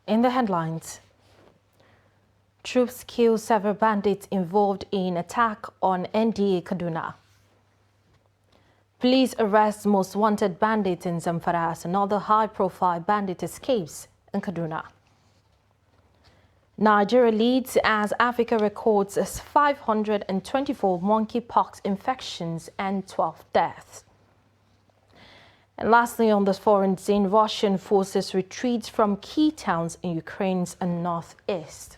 In the headlines, troops kill several bandits involved in attack on NDA Kaduna. Police arrest most wanted bandit in Zamfara as another high-profile bandit escapes in Kaduna. Nigeria leads as Africa records 524 monkeypox infections and 12 deaths. And lastly, on the foreign scene, Russian forces retreat from key towns in Ukraine's northeast.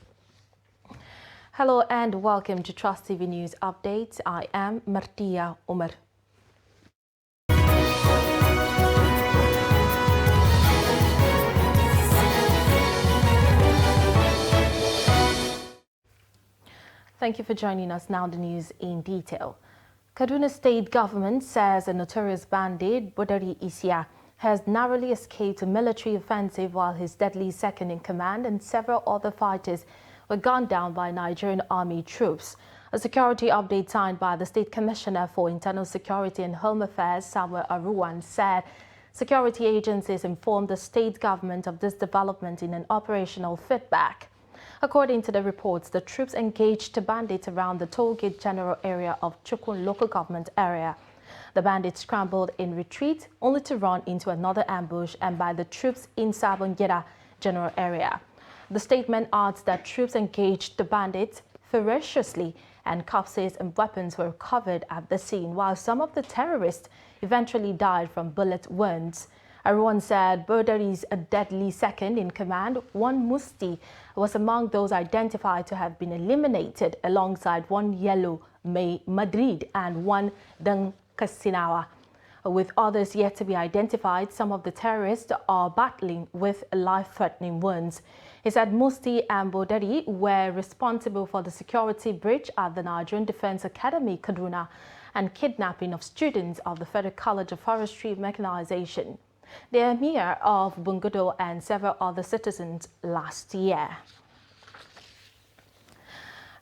Hello and welcome to Trust TV News Updates. I am Martia Umar. Thank you for joining us. Now the news in detail. Kaduna State government says a notorious bandit, Bodari Isia, has narrowly escaped a military offensive while his deadly second-in-command and several other fighters were gunned down by Nigerian army troops. A security update signed by the State Commissioner for Internal Security and Home Affairs, Samuel Aruwan, said security agencies informed the state government of this development in an operational feedback. According to the reports, the troops engaged the bandits around the Tollgate General area of Chukun local government area. The bandits scrambled in retreat, only to run into another ambush and by the troops in Sabongera General area. The statement adds that troops engaged the bandits ferociously and corpses and weapons were recovered at the scene, while some of the terrorists eventually died from bullet wounds. Everyone said Bodari's deadly second-in-command, one Musti, was among those identified to have been eliminated alongside one Yellow May Madrid and one Deng Kasinawa. With others yet to be identified, some of the terrorists are battling with life-threatening wounds. He said Musti and Bodari were responsible for the security breach at the Nigerian Defense Academy, Kaduna, and kidnapping of students of the Federal College of Forestry Mechanization, the Emir of Bungudo, and several other citizens last year.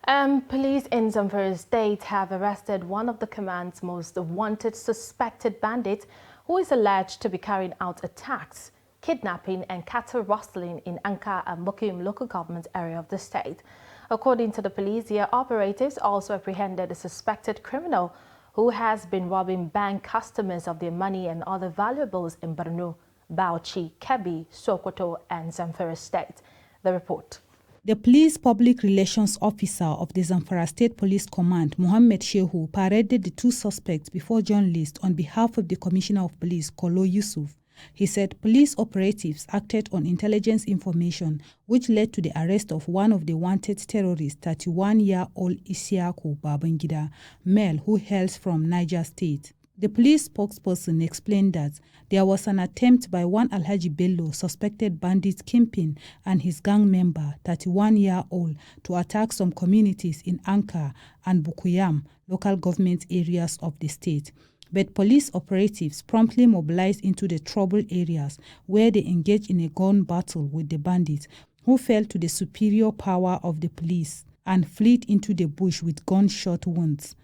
Police in Zamfara State have arrested one of the command's most wanted suspected bandits who is alleged to be carrying out attacks, kidnapping and cattle rustling in Anka and Mukim local government area of the state. According to the police, their operatives also apprehended a suspected criminal who has been robbing bank customers of their money and other valuables in Borno, Bauchi, Kebbi, Sokoto and Zamfara State. The report. The police public relations officer of the Zamfara State Police Command, Mohammed Shehu, paraded the two suspects before journalists on behalf of the Commissioner of Police, Kolo Yusuf. He said police operatives acted on intelligence information which led to the arrest of one of the wanted terrorists, 31-year-old Isiaku Babangida, male who hails from Niger State. The police spokesperson explained that there was an attempt by one Alhaji Bello, suspected bandit kingpin, and his gang member, 31-year-old, to attack some communities in Anka and Bukuyam, local government areas of the state. But police operatives promptly mobilized into the troubled areas where they engaged in a gun battle with the bandits, who fell to the superior power of the police and fled into the bush with gunshot wounds.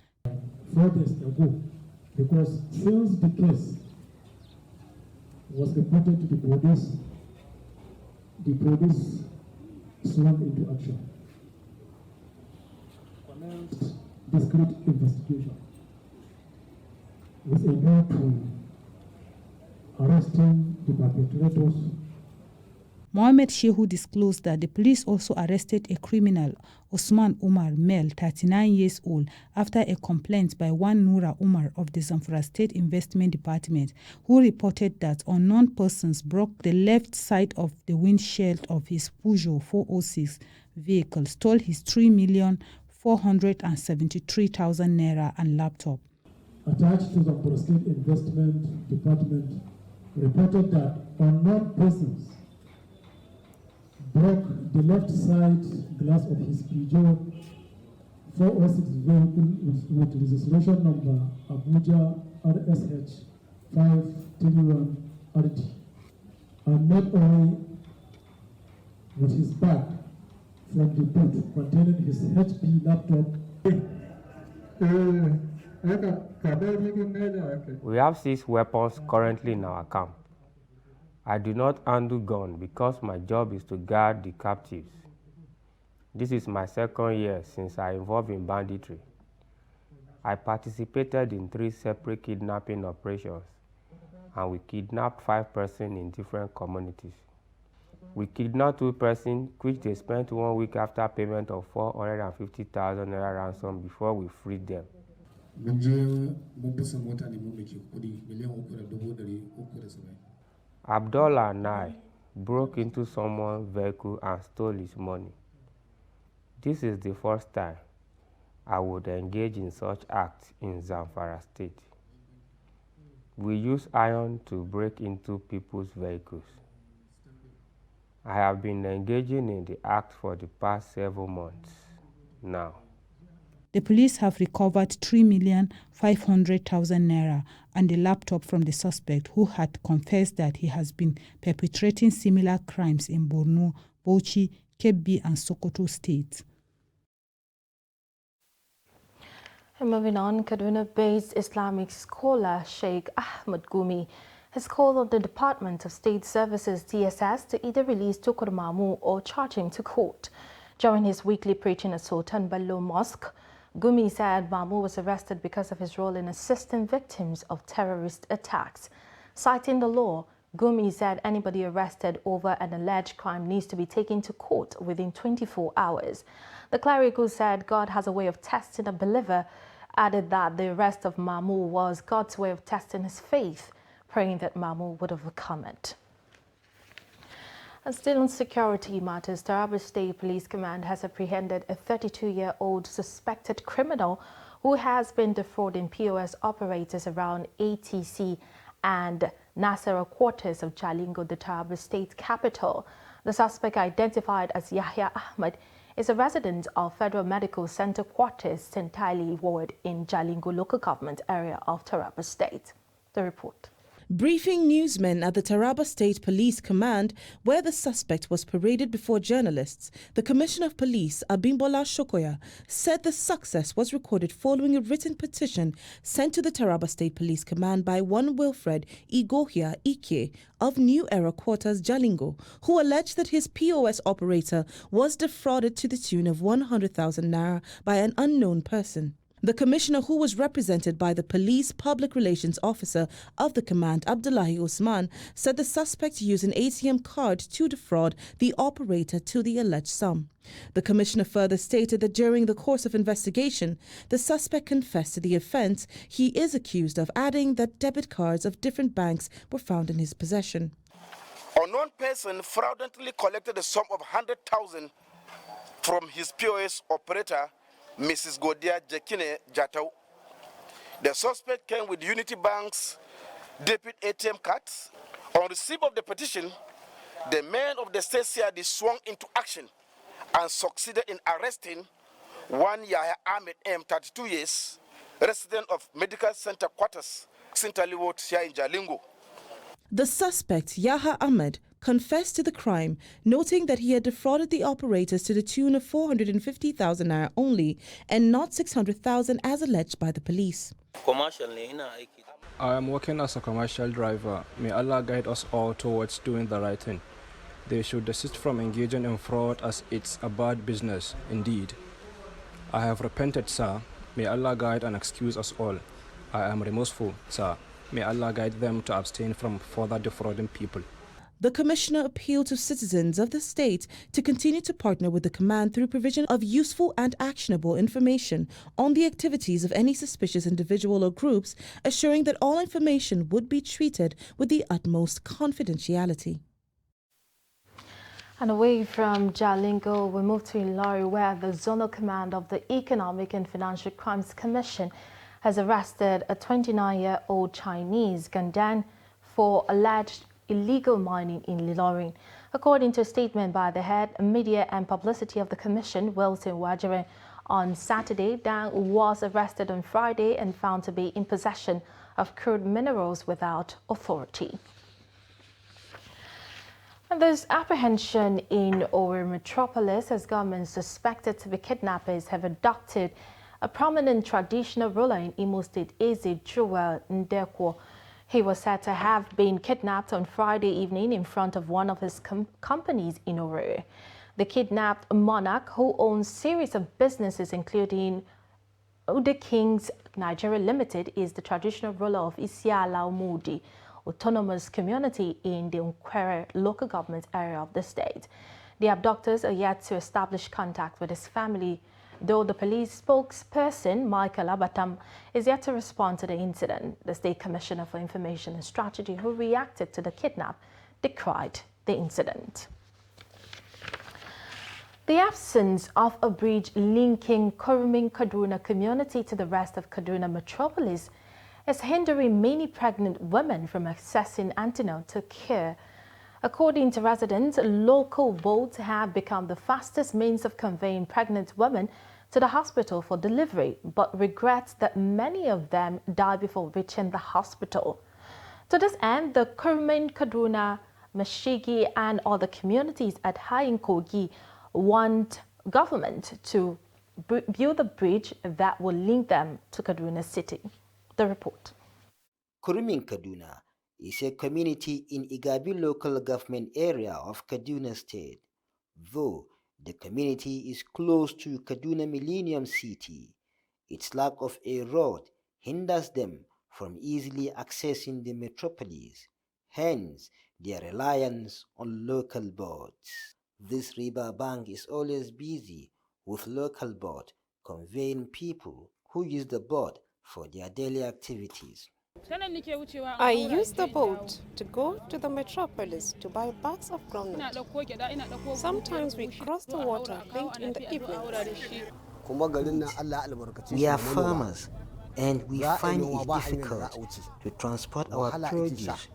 4 days ago, because since the case was reported to the police swung into action, commenced discreet investigation with a view to arresting the perpetrators. Mohammed Shehu disclosed that the police also arrested a criminal, Osman Umar, male, 39 years old, after a complaint by one Nura Umar of the Zamfara State Investment Department, who reported that unknown persons broke the left side of the windshield of his Peugeot 406 vehicle, stole his 3,473,000 naira and laptop. Attached to the Zamfara State Investment Department reported that unknown persons broke the left side glass of his Peugeot 406 vehicle with registration number Abuja RSH 531RD and made away with his bag from the boot containing his HP laptop. We have 6 weapons currently in our camp. I do not handle gun because my job is to guard the captives. This is my second year since I involved in banditry. I participated in 3 separate kidnapping operations, and we kidnapped 5 persons in different communities. We kidnapped 2 persons, which they spent 1 week after payment of 450,000 naira ransom before we freed them. Abdullah and I broke into someone's vehicle and stole his money. This is the first time I would engage in such acts in Zamfara State. We use iron to break into people's vehicles. I have been engaging in the act for the past 7 months now. The police have recovered 3,500,000 naira and a laptop from the suspect, who had confessed that he has been perpetrating similar crimes in Borno, Bauchi, Kebbi and Sokoto states. And moving on, Kaduna-based Islamic scholar Sheikh Ahmed Gumi has called on the Department of State Services DSS to either release Tukur Mamu or charge him to court. During his weekly preaching at Sultan Bello Mosque, Gumi said Mamu was arrested because of his role in assisting victims of terrorist attacks. Citing the law, Gumi said anybody arrested over an alleged crime needs to be taken to court within 24 hours. The cleric, who said God has a way of testing a believer, added that the arrest of Mamu was God's way of testing his faith, praying that Mamu would overcome it. And still on security matters, Taraba State Police Command has apprehended a 32-year-old suspected criminal who has been defrauding POS operators around ATC and Nasara quarters of Jalingo, the Taraba State capital. The suspect, identified as Yahya Ahmed, is a resident of Federal Medical Center quarters, Sentali Ward in Jalingo local government area of Taraba State. The report. Briefing newsmen at the Taraba State Police Command, where the suspect was paraded before journalists, the Commissioner of Police, Abimbola Shokoya, said the success was recorded following a written petition sent to the Taraba State Police Command by one Wilfred Igohia Ike of New Era Quarters, Jalingo, who alleged that his POS operator was defrauded to the tune of 100,000 naira by an unknown person. The commissioner, who was represented by the police public relations officer of the command, Abdullahi Usman, said the suspect used an ATM card to defraud the operator to the alleged sum. The commissioner further stated that during the course of investigation, the suspect confessed to the offence he is accused of, adding that debit cards of different banks were found in his possession. Unknown person fraudulently collected a sum of 100,000 from his POS operator, Mrs. Godia Jekine Jatau. The suspect came with Unity Bank's debit ATM cards. On receipt of the petition, the men of the state CID swung into action and succeeded in arresting one Yahya Ahmed M, 32 years, resident of Medical Center quarters, Sintali Ward here in Jalingo. The suspect, Yahya Ahmed, confessed to the crime, noting that he had defrauded the operators to the tune of 450,000 naira only and not 600,000 as alleged by the police. I am working as a commercial driver. May Allah guide us all towards doing the right thing. They should desist from engaging in fraud, as it's a bad business indeed. I have repented, sir. May Allah guide and excuse us all. I am remorseful, sir. May Allah guide them to abstain from further defrauding people. The commissioner appealed to citizens of the state to continue to partner with the command through provision of useful and actionable information on the activities of any suspicious individual or groups, assuring that all information would be treated with the utmost confidentiality. And away from Jalingo, we move to Ilori, where the Zonal Command of the Economic and Financial Crimes Commission has arrested a 29-year-old Chinese Gandan for alleged illegal mining in Ilorin. According to a statement by the head media and publicity of the commission, Wilson Wajere, on Saturday, Dang was arrested on Friday and found to be in possession of crude minerals without authority. And there's apprehension in Owerri metropolis as government suspected to be kidnappers have abducted a prominent traditional ruler in Imo State, Eze Joel Ndekwo. He was said to have been kidnapped on Friday evening in front of one of his companies in Owerri. The kidnapped monarch, who owns a series of businesses including Ude Kings Nigeria Limited, is the traditional ruler of Isiala Umudi Autonomous Community in the Nkwere local government area of the state. The abductors are yet to establish contact with his family, though the police spokesperson, Michael Abatam, is yet to respond to the incident. The State Commissioner for Information and Strategy, who reacted to the kidnap, decried the incident. The absence of a bridge linking Kaduna community to the rest of Kaduna metropolis is hindering many pregnant women from accessing antenatal care. According to residents, local boats have become the fastest means of conveying pregnant women to the hospital for delivery, but regrets that many of them die before reaching the hospital. To this end, the Kaduna, Mashigi and other communities at Hayin-Kogi want government to build a bridge that will link them to Kaduna City. The report. Kurumin Kaduna is a community in Igabi local government area of Kaduna State. Though the community is close to Kaduna Millennium City, its lack of a road hinders them from easily accessing the metropolis, hence their reliance on local boats. This river bank is always busy with local boats conveying people who use the boat for their daily activities. I use the boat to go to the metropolis to buy bags of groundnut. Sometimes we cross the water late in the evening. We are farmers and we find it difficult to transport our produce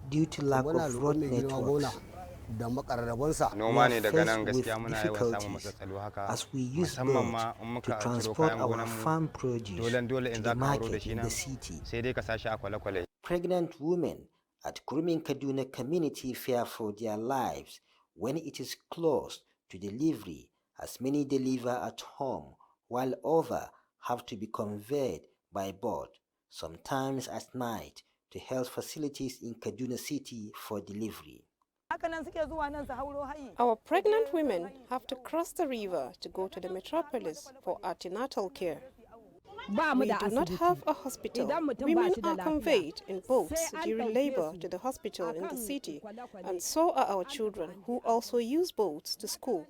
due to lack of road networks. Noma ne daga nan gaskiya muna yawan samun matsaloli haka as we use boat to transport our farm produce to the market in the city. sai dai ka sashi a kwale-kwale. Pregnant women at Kurumin Kaduna community fear for their lives when it is close to delivery, as many deliver at home while others have to be conveyed by boat, sometimes at night, to health facilities in Kaduna City for delivery. Our pregnant women have to cross the river to go to the metropolis for antenatal care. We do not have a hospital. Women are conveyed in boats during labor to the hospital in the city, and so are our children, who also use boats to school.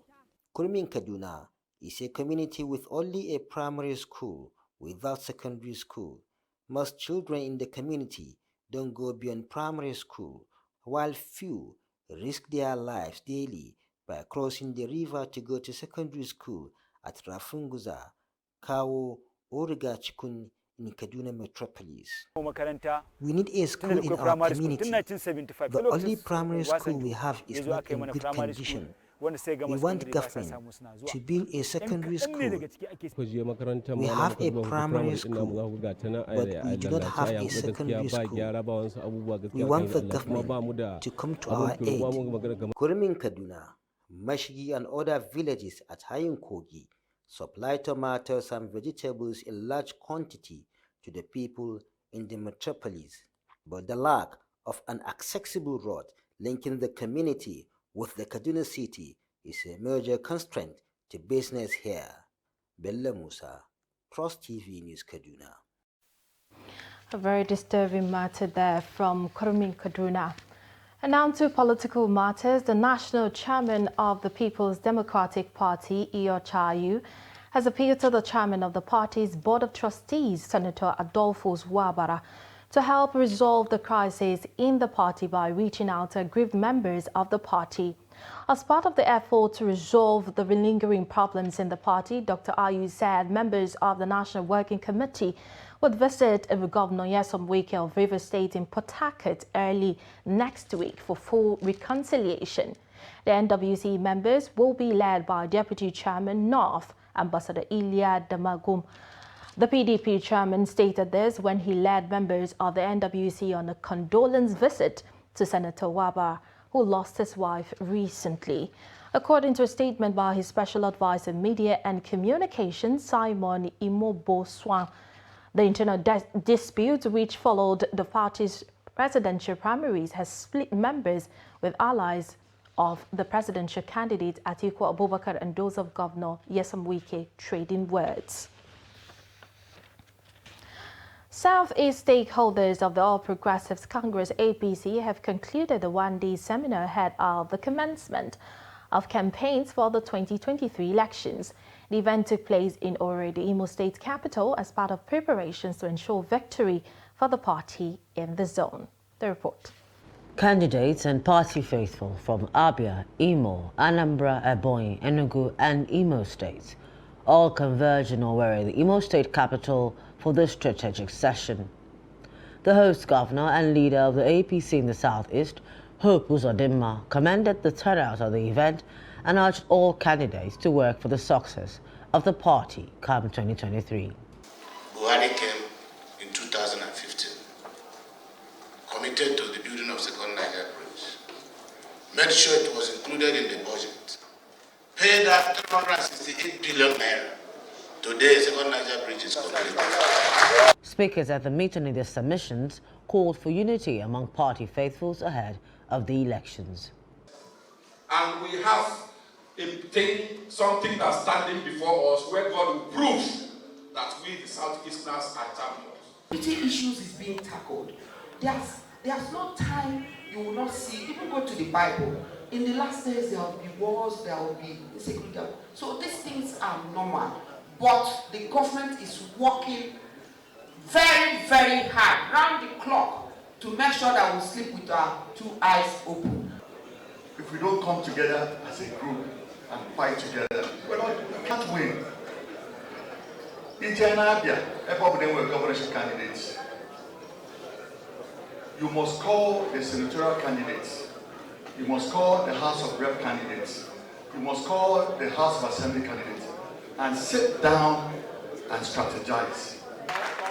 Kurumin Kaduna is a community with only a primary school without secondary school. Most children in the community don't go beyond primary school, while few risk their lives daily by crossing the river to go to secondary school at Rafunguza, Kawo, or Rigachikun in Kaduna metropolis. We need a school in our community. The only primary school we have is not in good condition. We want government to build a secondary school. We have a primary school, but we do not have a secondary school. We want the government to come to our aid. Kurumin Kaduna, Mashigi and other villages at Hayin-Kogi supply tomatoes and vegetables in large quantity to the people in the metropolis, but the lack of an accessible road linking the community with the Kaduna City is a major constraint to business here. Bella Musa, Trust TV News, Kaduna. A very disturbing matter there from Kurumin Kaduna. And now to political matters. The national chairman of the People's Democratic Party, Iyorchia, has appealed to the chairman of the party's Board of Trustees, Senator Adolphus Wabara, to help resolve the crisis in the party by reaching out to aggrieved members of the party. As part of the effort to resolve the lingering problems in the party, Dr. Ayu said members of the National Working Committee would visit Governor Nyesom Wike of Rivers State in Port Harcourt early next week for full reconciliation. The NWC members will be led by Deputy Chairman North, Ambassador Ilya Damagum. The PDP chairman stated this when he led members of the NWC on a condolence visit to Senator Wabara, who lost his wife recently. According to a statement by his special advisor Media and Communications, Simon Imoboswan, the internal dispute which followed the party's presidential primaries has split members with allies of the presidential candidate Atiku Abubakar and those of Governor Nyesom Wike trading words. Southeast stakeholders of the All Progressives Congress APC have concluded a one-day seminar ahead of the commencement of campaigns for the 2023 elections. The event took place in Owerri, the Imo State capital, as part of preparations to ensure victory for the party in the zone. The report. Candidates and party faithful from Abia, Imo, Anambra, Ebonyi, Enugu and Imo states all converge in Owerri, the Imo State capital, for this strategic session. The host governor and leader of the APC in the southeast, Hope Uzodinma, commended the turnout of the event and urged all candidates to work for the success of the party come 2023. Buhari came in 2015, committed to the building of Second Niger Bridge, made sure it was included in the budget, paid out 368 billion naira. Today, Second Niger Bridge is completed. Speakers at the meeting in their submissions called for unity among party faithfuls ahead of the elections. And we have something that's standing before us where God will prove that we, the Southeasterners, are champions. Security issues is being tackled. There's no time you will not see, even go to the Bible. In the last days, there will be wars, there will be insecurity. So these things are normal. But the government is working very, very hard, round the clock, to make sure that we sleep with our two eyes open. If we don't come together as a group and fight together, we can't win. In Abia, everybody were governorship candidates. You must call the senatorial candidates. You must call the House of Rep candidates. You must call the House of Assembly candidates and sit down and strategize.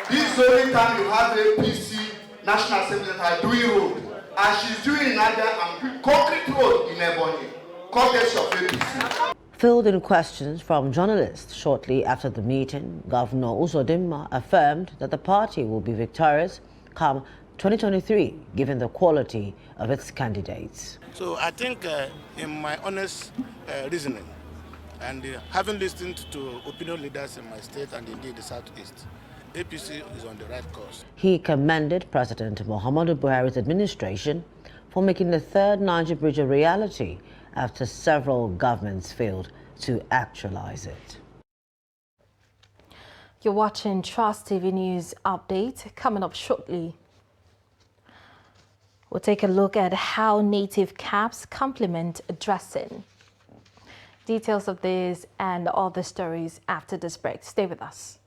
This is the only time you have APC National Assembly that are doing road. And she's doing in Abia and concrete road in Ebonyi. Courtesy of APC. Filled in questions from journalists shortly after the meeting, Governor Uzodinma affirmed that the party will be victorious come 2023, given the quality of its candidates. So I think in my honest reasoning, and having listened to opinion leaders in my state and indeed the Southeast, APC is on the right course. He commended President Muhammadu Buhari's administration for making the third Niger Bridge a reality after several governments failed to actualize it. You're watching Trust TV News Update. Coming up shortly, we'll take a look at how native caps complement dressing. Details of this and other stories after this break. Stay with us.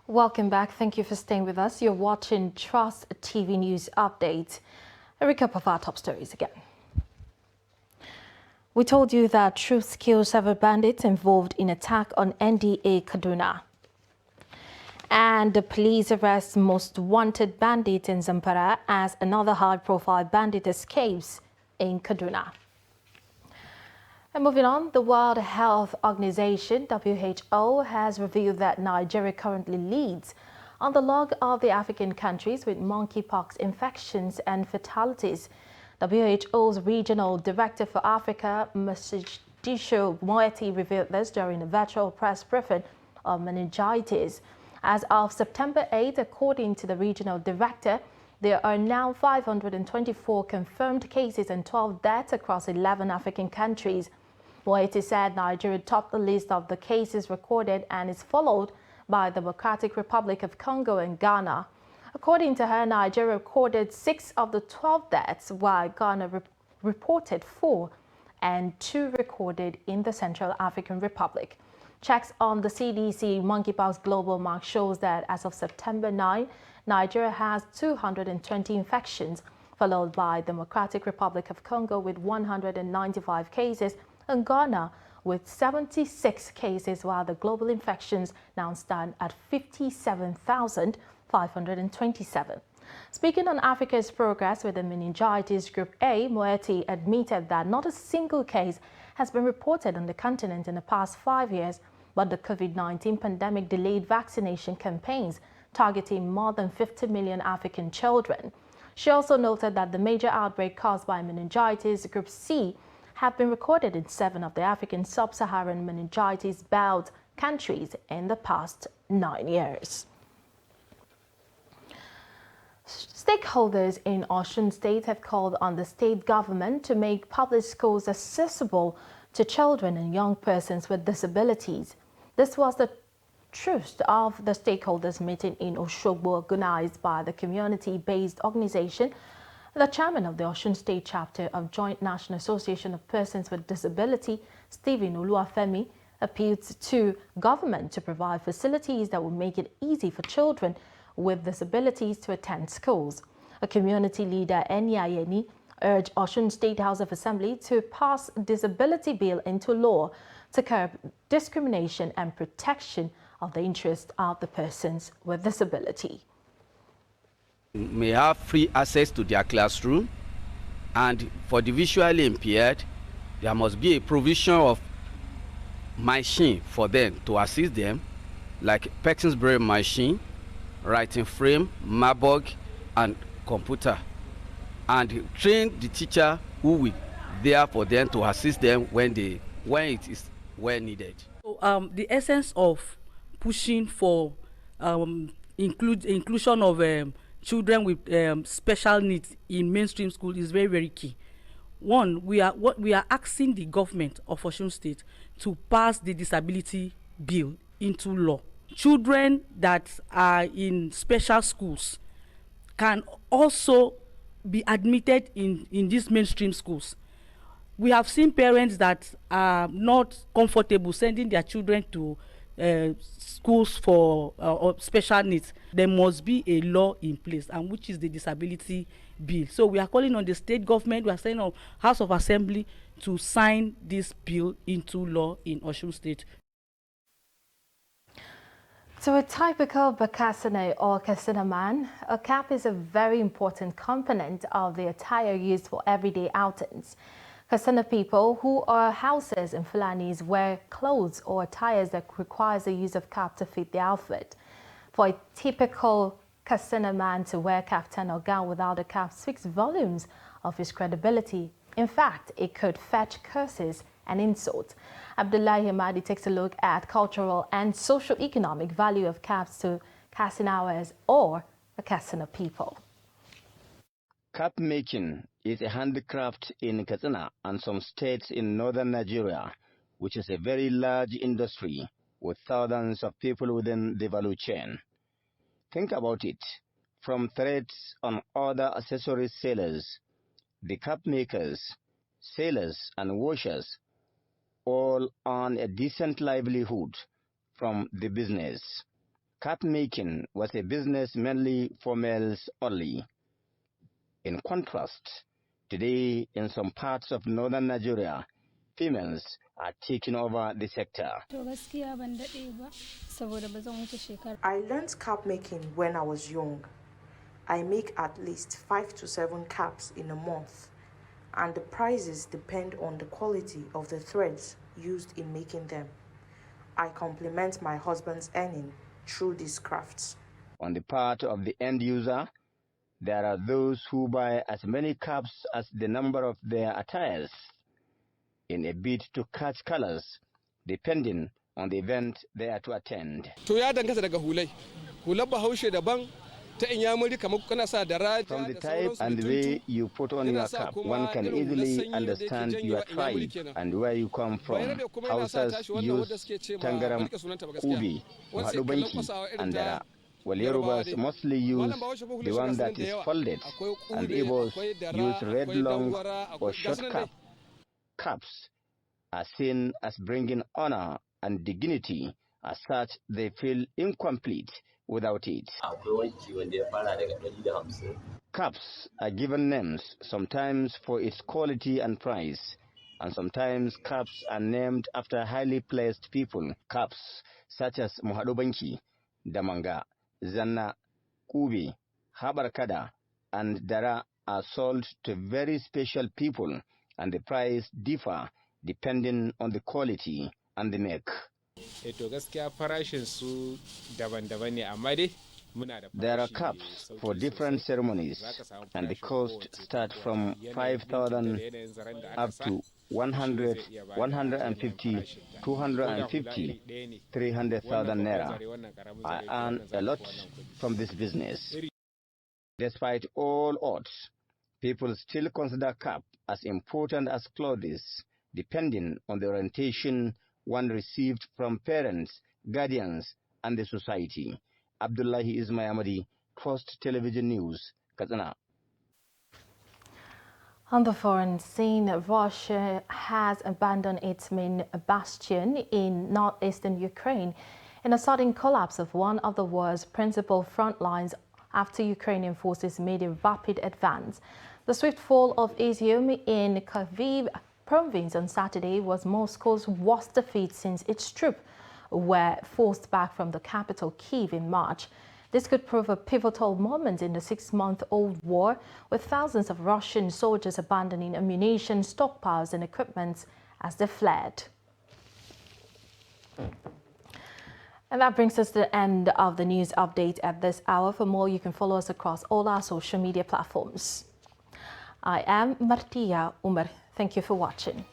Welcome back. Thank you for staying with us. You're watching Trust TV News Update. A recap of our top stories again. We told you that troops killed several bandits involved in attack on NDA Kaduna. And the police arrest most wanted bandit in Zamfara as another high-profile bandit escapes in Kaduna. And moving on, the World Health Organization, WHO, has revealed that Nigeria currently leads on the log of the African countries with monkeypox infections and fatalities. WHO's Regional Director for Africa, Mr. Mogadishu. Moeti revealed this during a virtual press briefing on meningitis. As of September 8, according to the regional director, there are now 524 confirmed cases and 12 deaths across 11 African countries. Moeti said Nigeria topped the list of the cases recorded and is followed by the Democratic Republic of Congo and Ghana. According to her, Nigeria recorded 6 of the 12 deaths, while Ghana reported 4 and 2 recorded in the Central African Republic. Checks on the CDC Monkeypox Global Mark shows that as of September 9, Nigeria has 220 infections, followed by Democratic Republic of Congo with 195 cases and Ghana with 76 cases, while the global infections now stand at 57,527. Speaking on Africa's progress with the meningitis group A, Moeti admitted that not a single case has been reported on the continent in the past 5 years, but the COVID-19 pandemic delayed vaccination campaigns targeting more than 50 million African children. She also noted that the major outbreak caused by meningitis group C have been recorded in 7 of the African sub-Saharan meningitis belt countries in the past 9 years. Stakeholders in Osun State have called on the state government to make public schools accessible to children and young persons with disabilities. This was the truth of the stakeholders meeting in Osogbo organized by the community-based organization. The chairman of the Osun State chapter of Joint National Association of Persons with Disability, Stephen Oluwafemi, appealed to government to provide facilities that will make it easy for children with disabilities to attend schools. A community leader, Eni Ayeni, urged Osun State House of Assembly to pass disability bill into law to curb discrimination and protection of the interests of the persons with disability. May have free access to their classroom, and for the visually impaired, there must be a provision of machine for them to assist them, like Perkins Braille machine, writing frame, Marburg, and computer, and train the teacher who will there for them to assist them when it is well needed. So, the essence of pushing for inclusion of children with special needs in mainstream school is very, very key. One, we are asking the government of Osun State to pass the disability bill into law. Children that are in special schools can also be admitted in these mainstream schools. We have seen parents that are not comfortable sending their children to schools for special needs. There must be a law in place, and which is the disability bill. So we are calling on the state government, we are saying on House of Assembly to sign this bill into law in Osun State. So a typical Bakasana or Katsina man, a cap is a very important component of the attire used for everyday outings. Katsina people who are Hausas and Fulanis wear clothes or attires that requires the use of cap to fit the outfit. For a typical Katsina man to wear kaftan or gown without a cap speaks volumes of his credibility. In fact, it could fetch curses and insults. Abdullahi Hamadi takes a look at cultural and socio-economic value of caps to Katsinawas or the Katsina people. Cap making is a handicraft in Katsina and some states in northern Nigeria, which is a very large industry with thousands of people within the value chain. Think about it. From threads on other accessories sellers, the cap makers, sailors and washers all earn a decent livelihood from the business. Cap making was a business mainly for males only. In contrast, today in some parts of northern Nigeria, females are taking over the sector. I learned cap making when I was young. I make at least 5 to 7 caps in a month, and the prices depend on the quality of the threads used in making them. I complement my husband's earning through these crafts. On the part of the end user, there are those who buy as many caps as the number of their attires. in a bid to catch colors, depending on the event they are to attend. To ya danganta daga hulai. Hular Bahaushe daban, ta Inyamuri kamar kana sa daraja. From the type and the way you put on your cap, one can easily understand your tribe and where you come from. Hausas use Tangaram, Ubi, Mahadubanki, and Dara. While Yorubas mostly use the one that is folded, and Igbos use red long or short cap. Caps are seen as bringing honor and dignity. As such, they feel incomplete without it. Caps are given names, sometimes for its quality and price, and sometimes caps are named after highly placed people. Caps such as Muhadubanki, Damanga, Zanna, Kubi, Habarkada, and Dara are sold to very special people, and the price differ depending on the quality and the make. There are caps for different ceremonies, and the cost starts from 5,000 up to 100, 150, 250, 300,000 naira. I earn a lot from this business. Despite all odds, people still consider cap as important as clothes, depending on the orientation one received from parents, guardians, and the society. Abdullahi Ismayamadi, Trust Television News, Katsina. On the foreign scene, Russia has abandoned its main bastion in northeastern Ukraine in a sudden collapse of one of the war's principal front lines after Ukrainian forces made a rapid advance. The swift fall of Izium in Kharkiv province on Saturday was Moscow's worst defeat since its troops were forced back from the capital, Kyiv, in March. This could prove a pivotal moment in the 6-month-old war, with thousands of Russian soldiers abandoning ammunition, stockpiles and equipment as they fled. And that brings us to the end of the news update at this hour. For more, you can follow us across all our social media platforms. I am Martia Umar. Thank you for watching.